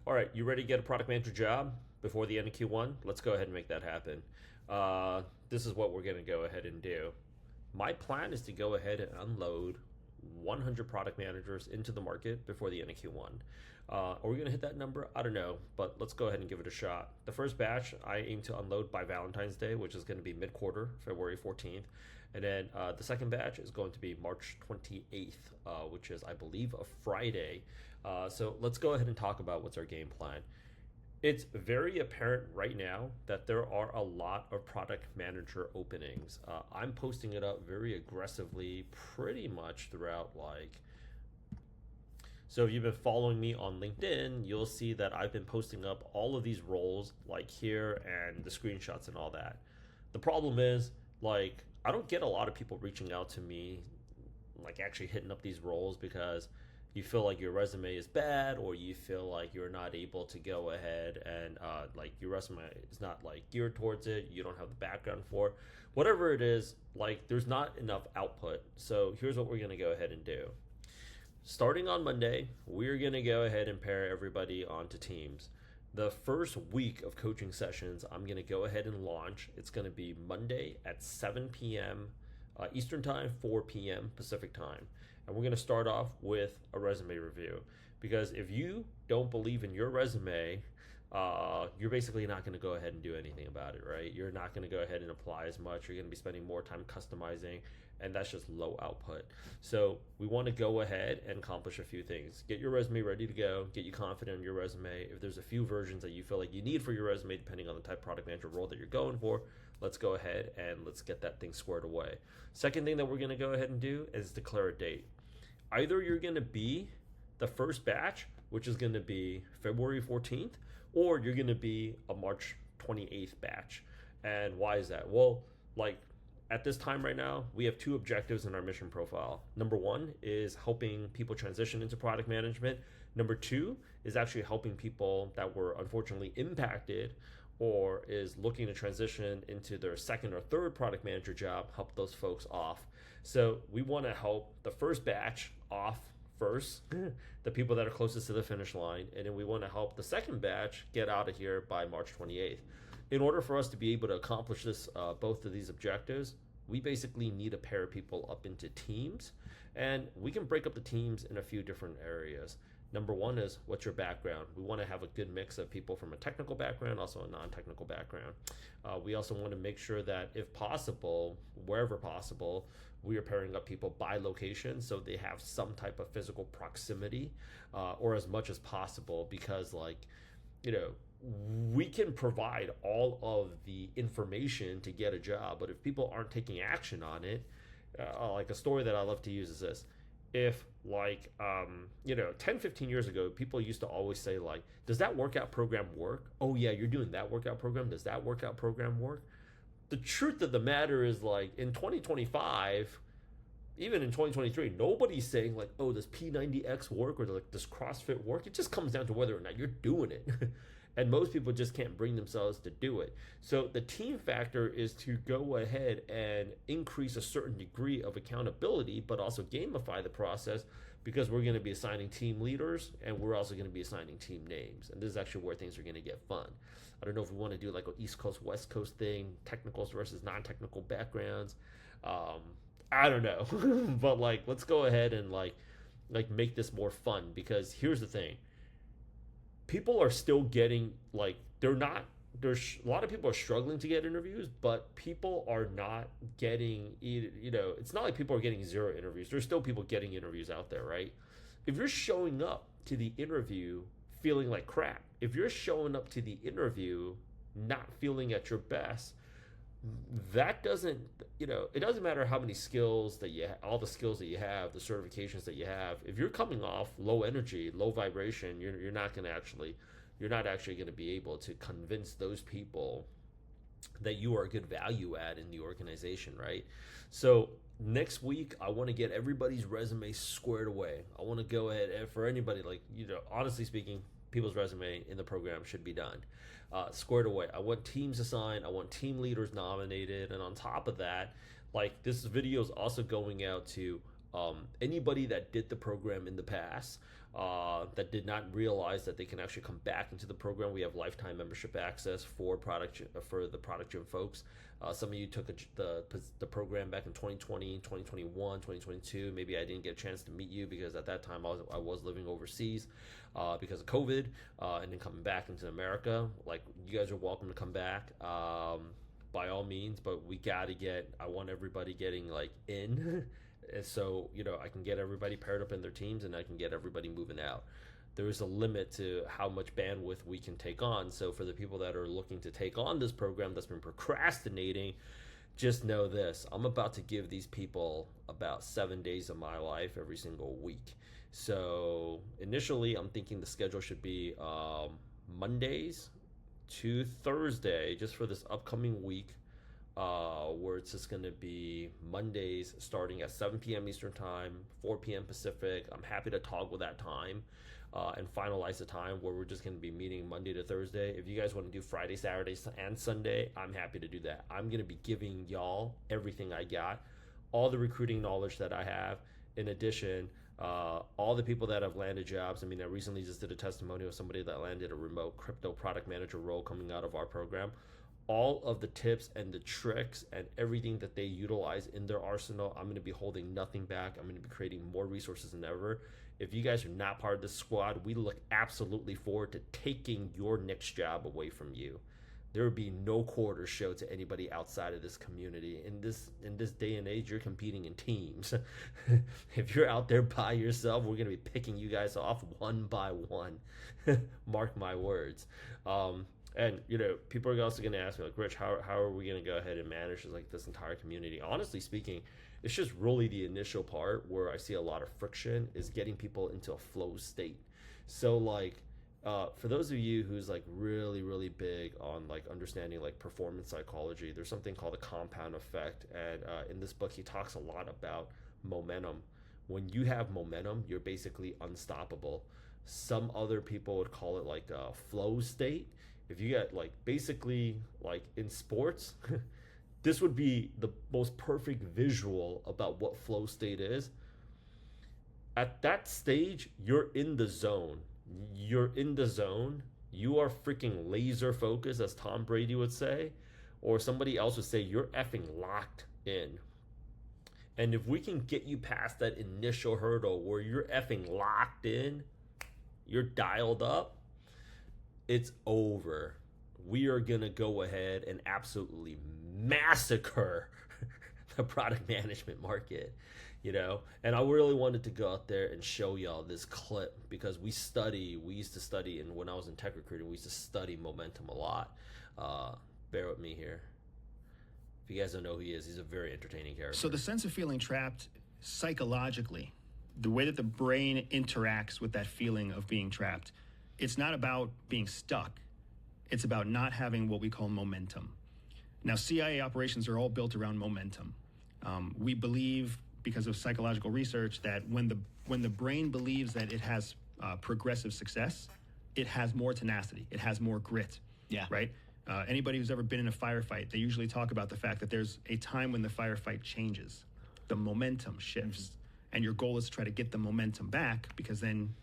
All right, you ready to get a product manager job before the end of Q1? Let's go ahead and make that happen. This is what we're going to go ahead and do. My plan is to go ahead and unload 100 product managers into the market before the end of Q1. Are we going to hit that number? I don't know, but let's go ahead and give it a shot. The first batch I aim to unload by Valentine's Day, which is going to be mid-quarter, February 14th. And then the second batch is going to be March 28th, which is, I believe, a Friday. So let's go ahead and talk about what's our game plan. It's very apparent right now that there are a lot of product manager openings. I'm posting it up very aggressively pretty much throughout so if you've been following me on LinkedIn, you'll see that I've been posting up all of these roles like here and the screenshots and all that. The problem is I don't get a lot of people reaching out to me actually hitting up these roles because you feel like your resume is bad or you feel like you're not able to go ahead and your resume is not geared towards it, you don't have the background for it. Whatever it is, there's not enough output. So here's what we're going to go ahead and do. Starting on Monday, we're going to go ahead and pair everybody onto teams. The first week of coaching sessions, I'm going to go ahead and launch. It's going to be Monday at 7 p.m. Eastern Time, 4 p.m. Pacific Time. And we're going to start off with a resume review. Because if you don't believe in your resume, you're basically not going to go ahead and do anything about it, right? You're not going to go ahead and apply as much. You're going to be spending more time customizing, and that's just low output. So we want to go ahead and accomplish a few things. Get your resume ready to go. Get you confident in your resume. If there's a few versions that you feel like you need for your resume, depending on the type of product manager role that you're going for, let's go ahead and let's get that thing squared away. Second thing that we're going to go ahead and do is declare a date. Either you're going to be the first batch, which is going to be February 14th, or you're going to be a March 28th batch. And why is that? Well, at this time right now, we have two objectives in our mission profile. Number one is helping people transition into product management. Number two is actually helping people that were unfortunately impacted or is looking to transition into their second or third product manager job, help those folks off. So we want to help the first batch off first, the people that are closest to the finish line, and then we want to help the second batch get out of here by March 28th. In order for us to be able to accomplish this, both of these objectives, we basically need to pair people up into teams, and we can break up the teams in a few different areas. Number one is, what's your background? We want to have a good mix of people from a technical background, also a non-technical background. We also want to make sure that if possible, wherever possible, we are pairing up people by location so they have some type of physical proximity, or as much as possible, because we can provide all of the information to get a job, but if people aren't taking action on it, a story that I love to use is this. If 10, 15 years ago, people used to always say does that workout program work? Oh yeah, you're doing that workout program. Does that workout program work? The truth of the matter is in 2025, even in 2023, nobody's saying oh, does P90X work or does CrossFit work? It just comes down to whether or not you're doing it. And most people just can't bring themselves to do it. So the team factor is to go ahead and increase a certain degree of accountability, but also gamify the process, because we're going to be assigning team leaders and we're also going to be assigning team names. And this is actually where things are going to get fun. I don't know if we want to do an East Coast, West Coast thing, technicals versus non-technical backgrounds. I don't know. But let's go ahead and make this more fun, because here's the thing. People are still getting there's a lot of people are struggling to get interviews, but people are not getting, it's not like people are getting zero interviews. There's still people getting interviews out there, right? If you're showing up to the interview feeling like crap, if you're showing up to the interview not feeling at your best, that doesn't, it doesn't matter how many skills that all the skills that you have, the certifications that you have. If you're coming off low energy, low vibration, you're not actually going to be able to convince those people that you are a good value add in the organization, right? So next week, I want to get everybody's resume squared away. I want to go ahead and for anybody, honestly speaking, people's resume in the program should be done. Squared away. I want teams assigned. I want team leaders nominated. And on top of that, this video is also going out to Anybody that did the program in the past that did not realize that they can actually come back into the program, we have lifetime membership access for the product gym folks. Some of you took the program back in 2020, 2021, 2022. Maybe I didn't get a chance to meet you because at that time I was living overseas because of COVID, and then coming back into America. Like, you guys are welcome to come back. By all means, but I want everybody getting like in. And so, I can get everybody paired up in their teams and I can get everybody moving out. There is a limit to how much bandwidth we can take on. So for the people that are looking to take on this program that's been procrastinating, just know this: I'm about to give these people about 7 days of my life every single week. So initially, I'm thinking the schedule should be Mondays to Thursday, just for this upcoming week, where it's just going to be Mondays starting at 7 p.m. Eastern Time, 4 p.m. Pacific. I'm happy to toggle that time and finalize the time where we're just going to be meeting Monday to Thursday. If you guys want to do Friday, Saturday, and Sunday, I'm happy to do that. I'm going to be giving y'all everything I got, all the recruiting knowledge that I have. In addition, all the people that have landed jobs. I mean, I recently just did a testimonial of somebody that landed a remote crypto product manager role coming out of our program. All of the tips and the tricks and everything that they utilize in their arsenal, I'm going to be holding nothing back. I'm going to be creating more resources than ever. If you guys are not part of this squad, we look absolutely forward to taking your next job away from you. There would be no quarter show to anybody outside of this community. In this day and age, you're competing in teams. If you're out there by yourself, we're going to be picking you guys off one by one. Mark my words. And people are also going to ask me, like, Rich, how are we going to go ahead and manage this entire community? Honestly speaking, it's just really the initial part where I see a lot of friction is getting people into a flow state. So for those of you who's really, really big on understanding performance psychology, there's something called the compound effect. And in this book, he talks a lot about momentum. When you have momentum, you're basically unstoppable. Some other people would call it a flow state. If you get basically in sports, this would be the most perfect visual about what flow state is. At that stage, you're in the zone. You're in the zone. You are freaking laser focused, as Tom Brady would say, or somebody else would say you're effing locked in. And if we can get you past that initial hurdle where you're effing locked in, you're dialed up, it's over. We are going to go ahead and absolutely massacre the product management market, And I really wanted to go out there and show y'all this clip because we used to study, and when I was in tech recruiting, we used to study momentum a lot. Bear with me here. If you guys don't know who he is, he's a very entertaining character. So the sense of feeling trapped psychologically, the way that the brain interacts with that feeling of being trapped, it's not about being stuck. It's about not having what we call momentum. Now, CIA operations are all built around momentum. We believe, because of psychological research, that when the brain believes that it has progressive success, it has more tenacity, it has more grit. Yeah. Right? Anybody who's ever been in a firefight, they usually talk about the fact that there's a time when the firefight changes. The momentum shifts. Mm-hmm. And your goal is to try to get the momentum back, because then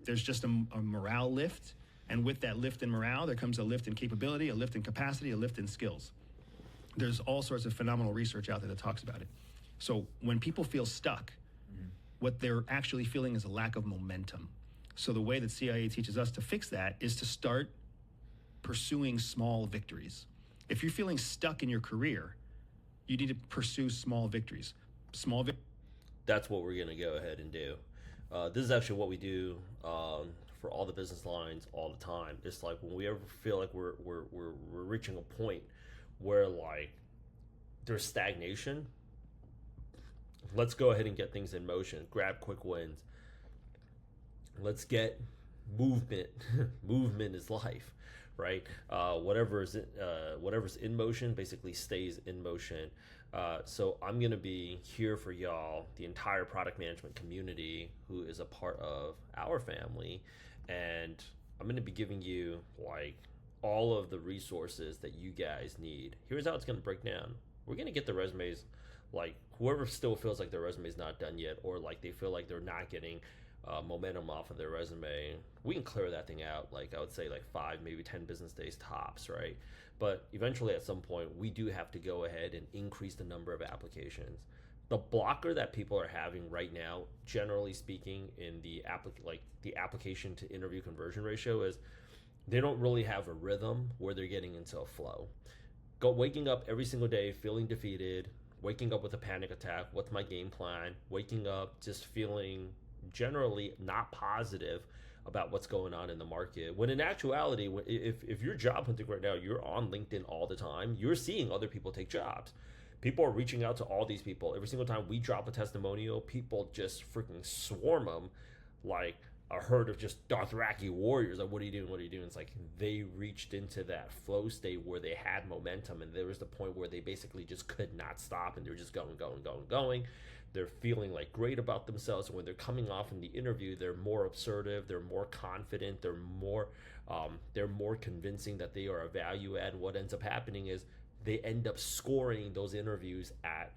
there's just a morale lift. And with that lift in morale, there comes a lift in capability, a lift in capacity, a lift in skills. There's all sorts of phenomenal research out there that talks about it. So when people feel stuck, what they're actually feeling is a lack of momentum. So the way that CIA teaches us to fix that is to start pursuing small victories. If you're feeling stuck in your career, you need to pursue small victories. That's what we're going to go ahead and do. This is actually what we do for all the business lines all the time. It's when we ever feel like we're reaching a point where there's stagnation, let's go ahead and get things in motion. Grab quick wins. Let's get movement. Movement is life, right? Whatever's in motion basically stays in motion. So I'm going to be here for y'all, the entire product management community who is a part of our family. And I'm going to be giving you all of the resources that you guys need. Here's how it's going to break down. We're going to get the resumes like whoever still feels like their resume is not done yet, or like they feel like they're not getting momentum off of their resume, we can clear that thing out. Like I would say, like 5, maybe 10 business days tops, right? But eventually, at some point, we do have to go ahead and increase the number of applications. The blocker that people are having right now, generally speaking, in the application to interview conversion ratio is they don't really have a rhythm where they're getting into a flow. Waking up every single day feeling defeated, waking up with a panic attack. What's my game plan? Waking up just feeling generally not positive about what's going on in the market. When in actuality, if you're job hunting right now, you're on LinkedIn all the time. You're seeing other people take jobs. People are reaching out to all these people. Every single time we drop a testimonial, people just freaking swarm them like a herd of just Dothraki warriors. Like, what are you doing? What are you doing? It's like they reached into that flow state where they had momentum, and there was the point where they basically just could not stop, and they were just going, going, going, going. They're feeling like great about themselves, and when they're coming off in the interview, they're more assertive, they're more confident, they're more convincing that they are a value add. And what ends up happening is they end up scoring those interviews at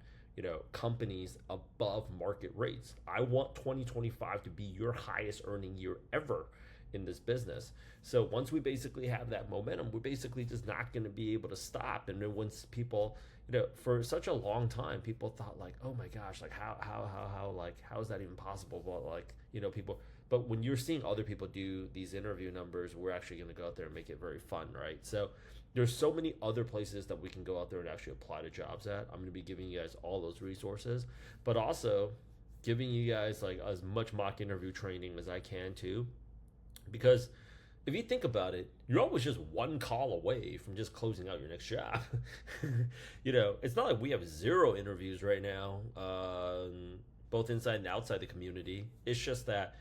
companies above market rates. I want 2025 to be your highest earning year ever in this business. So once we basically have that momentum, we're basically just not going to be able to stop. And then once people, for such a long time, people thought like, oh my gosh, like how is that even possible? Well, like, people, but when you're seeing other people do these interview numbers, we're actually going to go out there and make it very fun, right? So there's so many other places that we can go out there and actually apply to jobs at. I'm going to be giving you guys all those resources, but also giving you guys like as much mock interview training as I can too. Because if you think about it, you're always just one call away from just closing out your next job. It's not like we have 0 interviews right now, both inside and outside the community. It's just that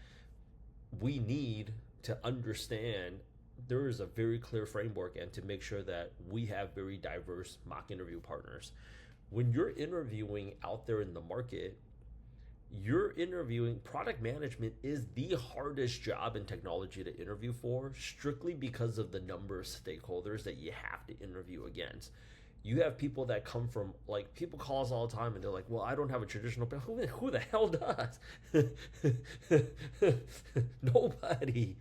we need to understand there is a very clear framework and to make sure that we have very diverse mock interview partners. When you're interviewing out there in the market, you're interviewing. Product management is the hardest job in technology to interview for, strictly because of the number of stakeholders that you have to interview against. You have people that come from, like, people call us all the time and they're like, well, I don't have a traditional, who the hell does? Nobody,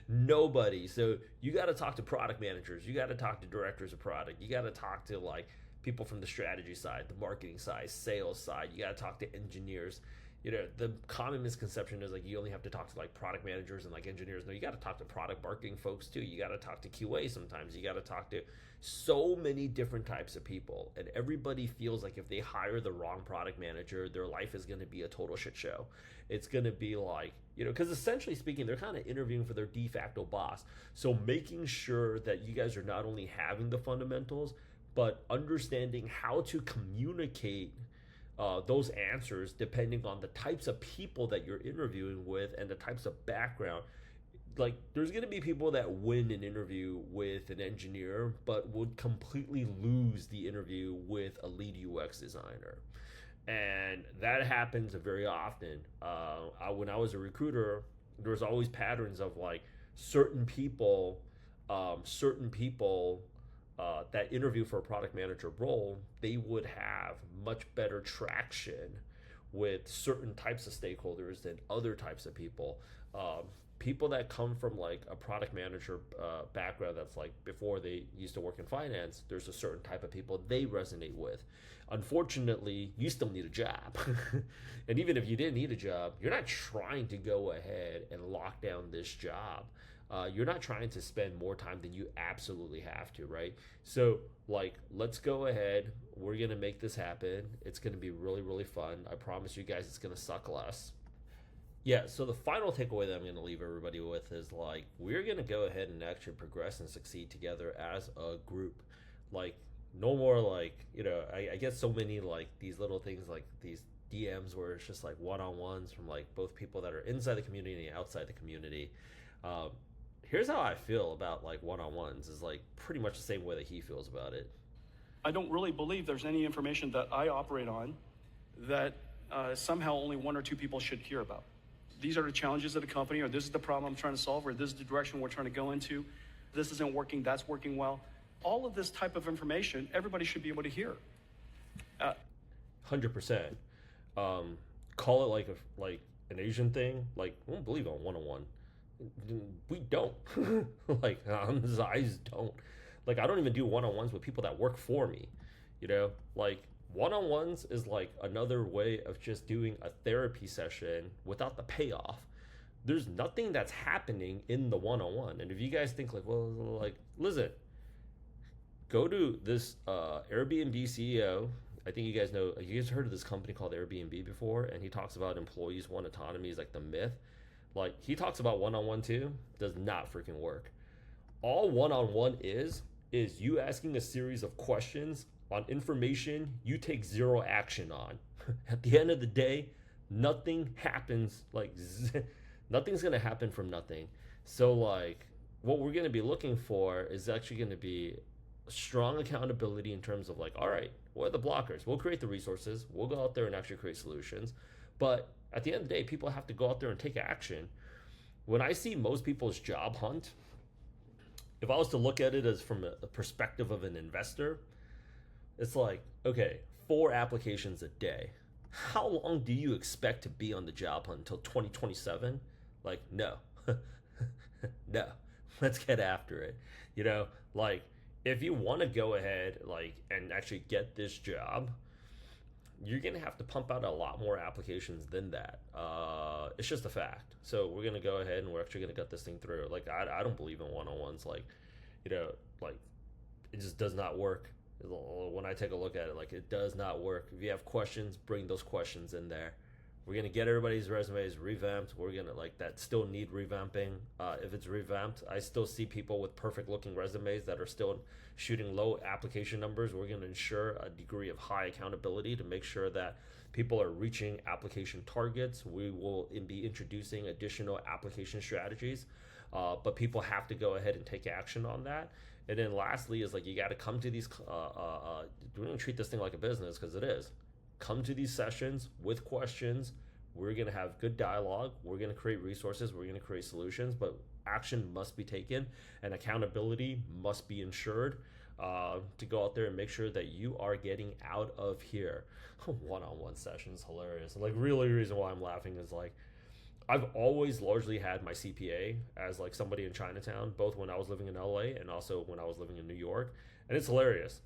nobody. So you got to talk to product managers. You got to talk to directors of product. You got to talk to like people from the strategy side, the marketing side, sales side. You got to talk to engineers. The common misconception is like you only have to talk to like product managers and like engineers. No, you got to talk to product marketing folks too. You got to talk to QA sometimes. You got to talk to so many different types of people. And everybody feels like if they hire the wrong product manager, their life is going to be a total shit show. It's going to be like, because essentially speaking, they're kind of interviewing for their de facto boss. So making sure that you guys are not only having the fundamentals, but understanding how to communicate those answers depending on the types of people that you're interviewing with and the types of background. Like, there's going to be people that win an interview with an engineer but would completely lose the interview with a lead UX designer. And that happens very often. When I was a recruiter, there was always patterns of like certain people that interview for a product manager role, they would have much better traction with certain types of stakeholders than other types of people. People that come from like a product manager background, that's like before they used to work in finance, there's a certain type of people they resonate with. Unfortunately, you still need a job. And even if you didn't need a job, you're not trying to go ahead and lock down this job. You're not trying to spend more time than you absolutely have to, right? So, like, let's go ahead. We're going to make this happen. It's going to be really, really fun. I promise you guys it's going to suck less. Yeah, so the final takeaway that I'm going to leave everybody with is, like, we're going to go ahead and actually progress and succeed together as a group. Like, no more, like, I get so many, like, these little things, like, these DMs where it's just, like, one-on-ones from, like, both people that are inside the community and outside the community. Here's how I feel about like one-on-ones is like pretty much the same way that he feels about it. I don't really believe there's any information that I operate on that somehow only 1 or 2 people should hear about. These are the challenges of the company, or this is the problem I'm trying to solve, or this is the direction we're trying to go into. This isn't working, that's working well. All of this type of information, everybody should be able to hear. Uh, 100%. Call it like an Asian thing. Like, I don't believe on one-on-one. We don't. Like, I just don't. Like, I don't even do one-on-ones with people that work for me. You know, like one-on-ones is like another way of just doing a therapy session without the payoff. There's nothing that's happening in the one-on-one. And if you guys think like, well, like, listen, go to this Airbnb CEO. I think you guys know, you guys heard of this company called Airbnb before, and he talks about employees want autonomy is like the myth. Like, he talks about one-on-one too. Does not freaking work. All one-on-one is you asking a series of questions on information you take zero action on. At the end of the day, nothing happens. Like, nothing's gonna happen from nothing. So like, what we're gonna be looking for is actually gonna be strong accountability in terms of like, all right, what are the blockers? We'll create the resources. We'll go out there and actually create solutions. But at the end of the day, people have to go out there and take action. When I see most people's job hunt, if I was to look at it as from a perspective of an investor, it's like, okay, 4 applications a day. How long do you expect to be on the job hunt until 2027? Like, no. No. Let's get after it. You know, like, if you want to go ahead like and actually get this job, you're gonna have to pump out a lot more applications than that. It's just a fact. So we're gonna go ahead and we're actually gonna get this thing through. Like, I don't believe in one-on-ones. Like, you know, like, it just does not work. When I take a look at it, like, it does not work. If you have questions, bring those questions in there. We're gonna get everybody's resumes revamped. We're gonna like that still need revamping. If it's revamped, I still see people with perfect looking resumes that are still shooting low application numbers. We're gonna ensure a degree of high accountability to make sure that people are reaching application targets. We will be introducing additional application strategies, but people have to go ahead and take action on that. And then lastly is like, you got to come to these. We don't treat this thing like a business because it is. Come to these sessions with questions. We're going to have good dialogue. We're going to create resources. We're going to create solutions, but action must be taken and accountability must be ensured to go out there and make sure that you are getting out of here. One-on-one sessions, hilarious. Like, really, the reason why I'm laughing is like, I've always largely had my CPA as like somebody in Chinatown, both when I was living in LA and also when I was living in New York. And it's hilarious.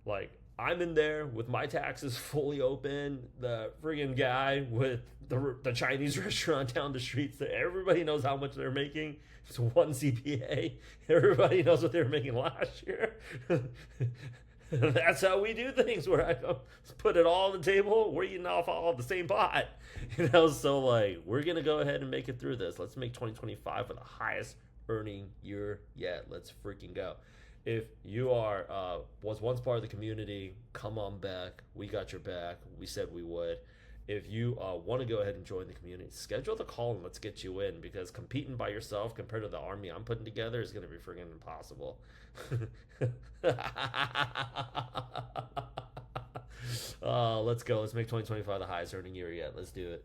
Like, I'm in there with my taxes fully open. The friggin' guy with the Chinese restaurant down the street, so everybody knows how much they're making. It's one CPA. Everybody knows what they were making last year. That's how we do things, where I go put it all on the table. We're eating off all the same pot. You know, so like, we're going to go ahead and make it through this. Let's make 2025 the highest earning year yet. Let's freaking go. If you are was once part of the community, come on back. We got your back. We said we would. If you want to go ahead and join the community, schedule the call and let's get you in, because competing by yourself compared to the army I'm putting together is going to be freaking impossible. Let's go. Let's make 2025 the highest earning year yet. Let's do it.